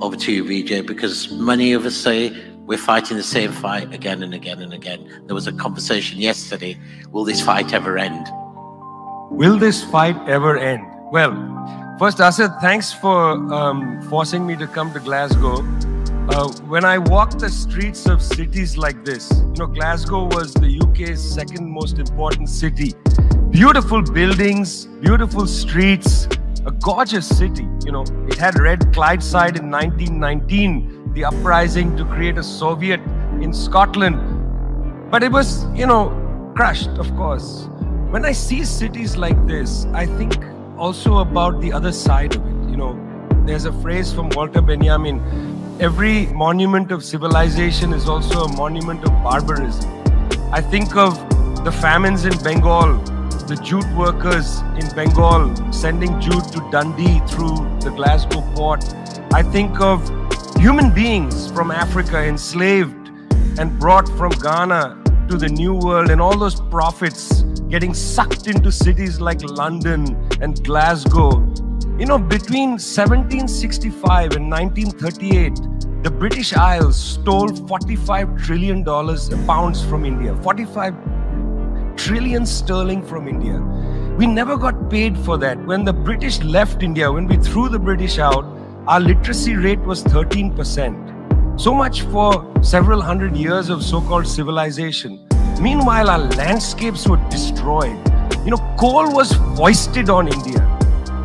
over to you, Vijay, because many of us say we're fighting the same fight again and again and again. There was a conversation yesterday, will this fight ever end? Will this fight ever end? Well, first, Asad, thanks for forcing me to come to Glasgow. When I walk the streets of cities like this, Glasgow was the UK's second most important city. Beautiful buildings, beautiful streets, a gorgeous city. It had Red Clydeside in 1919, the uprising to create a Soviet in Scotland. But it was, crushed, of course. When I see cities like this, I think also about the other side of it. There's a phrase from Walter Benjamin, every monument of civilization is also a monument of barbarism. I think of the famines in Bengal, the jute workers in Bengal sending jute to Dundee through the Glasgow port. I think of human beings from Africa enslaved and brought from Ghana to the New World, and all those prophets getting sucked into cities like London and Glasgow. Between 1765 and 1938, the British Isles stole $45 trillion pounds from India, 45 trillion sterling from India. We never got paid for that. When the British left India, when we threw the British out, our literacy rate was 13%. So much for several hundred years of so-called civilization. Meanwhile, our landscapes were destroyed. Coal was foisted on India.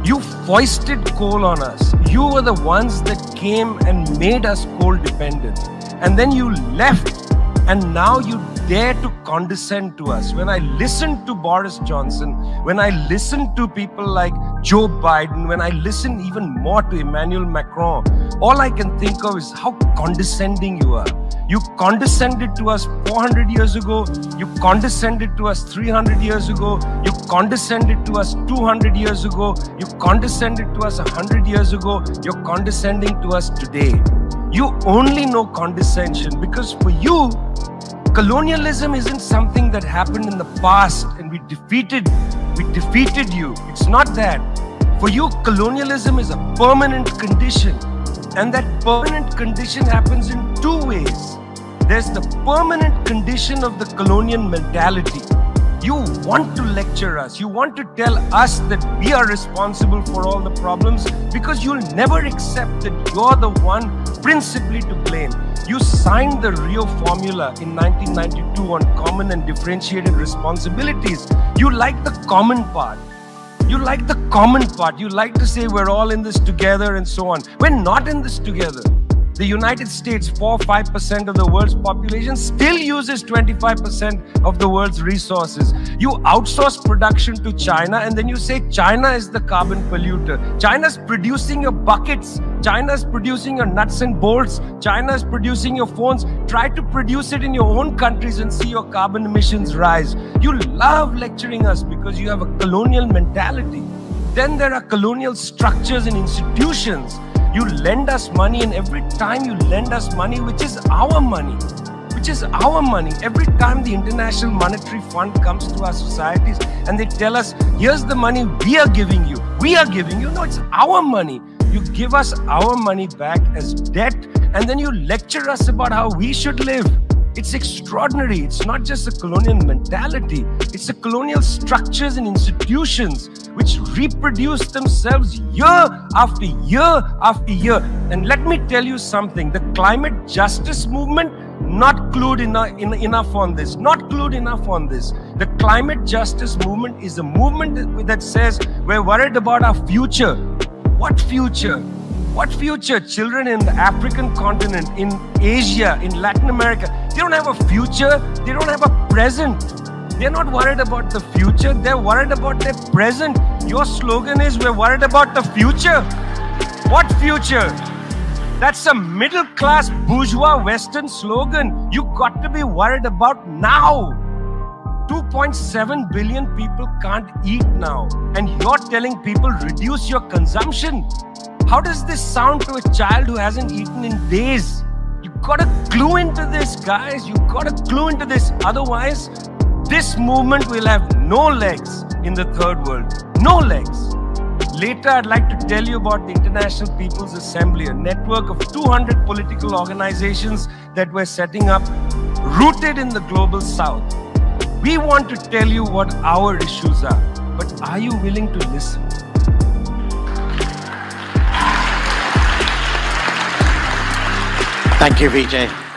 You foisted coal on us. You were the ones that came and made us coal dependent. And then you left, and now you dare to condescend to us. When I listen to Boris Johnson, when I listen to people like Joe Biden, when I listen even more to Emmanuel Macron, all I can think of is how condescending you are. You condescended to us 400 years ago. You condescended to us 300 years ago. You condescended to us 200 years ago. You condescended to us 100 years ago. You're condescending to us today. You only know condescension because for you, colonialism isn't something that happened in the past and we defeated you. It's not that. For you, colonialism is a permanent condition. And that permanent condition happens in two ways. There's the permanent condition of the colonial mentality. You want to lecture us. You want to tell us that we are responsible for all the problems because you'll never accept that you're the one principally to blame. You signed the Rio Formula in 1992 on common and differentiated responsibilities. You like the common part. You like the common part. You like to say we're all in this together and so on. We're not in this together. The United States, 4-5% of the world's population, still uses 25% of the world's resources. You outsource production to China and then you say China is the carbon polluter. China's producing your buckets. China's producing your nuts and bolts. China's producing your phones. Try to produce it in your own countries and see your carbon emissions rise. You love lecturing us because you have a colonial mentality. Then there are colonial structures and institutions. You lend us money, and every time you lend us money, which is our money, every time the International Monetary Fund comes to our societies and they tell us, here's the money we are giving you. No, it's our money. You give us our money back as debt, and then you lecture us about how we should live. It's extraordinary. It's not just a colonial mentality. It's the colonial structures and institutions which reproduce themselves year after year after year. And let me tell you something. The climate justice movement, not clued enough on this. Not clued enough on this. The climate justice movement is a movement that says we're worried about our future. What future? What future? Children in the African continent, in Asia, in Latin America, they don't have a future. They don't have a present. They're not worried about the future. They're worried about their present. Your slogan is, we're worried about the future. What future? That's a middle-class bourgeois Western slogan. You got to be worried about now. 2.7 billion people can't eat now. And you're telling people, reduce your consumption. How does this sound to a child who hasn't eaten in days? You gotta clue into this, guys. You gotta clue into this. Otherwise, this movement will have no legs in the third world. No legs. Later, I'd like to tell you about the International People's Assembly, a network of 200 political organizations that we're setting up, rooted in the global south. We want to tell you what our issues are, but are you willing to listen? Thank you, Vijay.